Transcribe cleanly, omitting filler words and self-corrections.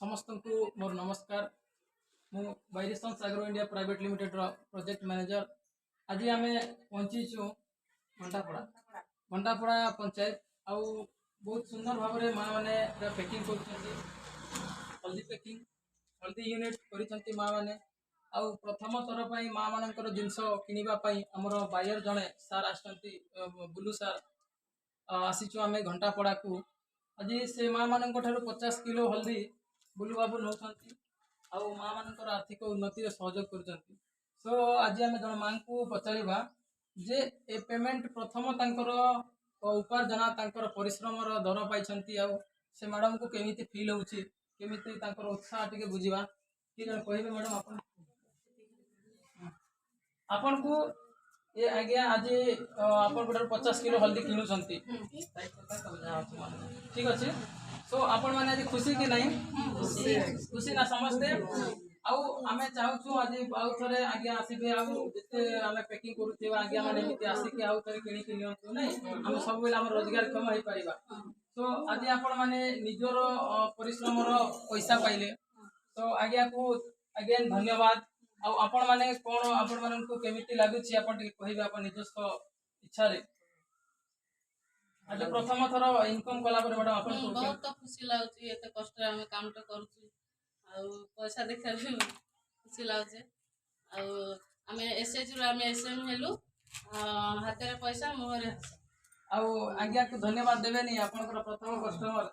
समस्त को मोर नमस्कार। मु बाइरेसन Sagar India private limited project manager. आज आम पहुंचीचु घंटापड़ा पंचायत आउ बहुत सुंदर भाव में माँ मैंने पैकिंग कर हल्दी पैकिंग हल्दी यूनिट कर माँ मैंने आउ प्रथम थर पर माँ मानकर जिनस किणापी आमर बायर जड़े सार बुलू सार आसीचु आम घंटापड़ा को। आज से माँ मान 50 किलो हल्दी बुलू बाबू नौ माँ मान आर्थिक उन्नति सहयोग कर। सो आज आम जन माँ को पचारा जे ए पेमेंट प्रथम उपार्जना परिश्रम दर पाई से मैडम को केमी फिल होमी उत्साह टे बुझा कि जन कहे मैडम आपन को ये आज्ञा आज आप 50 किलो हल्दी किणुंट ठीक अच्छे। सो आपण मैंने आज खुशी कि नहीं खुशी ना समझते आउ आमे चाहूँ आज आउ थे आज्ञा आसबे आते आम पैकिंग करुवा आज्ञा मैंने आसिक आउ थे कि नहीं आम सब आम रोजगार क्षम हो पार। तो आज आपण मैंने निजर परिश्रम पैसा पाइले तो आज्ञा को आज्ञा धन्यवाद। आपण मैंने कौन आपण मान केमी लगुच कहे आप निजस्व इच्छा आज प्रथम थर इनकम कला मैडम आप बहुत खुशी लगुच एत कष्ट आम काम कर पैसा देखा भी खुशी लगुचे आम एसएच रु आम एसएम हेलु हाथ में पैसा मुहर आज्ञा को धन्यवाद देवेनी आपनकर प्रथम कस्टमर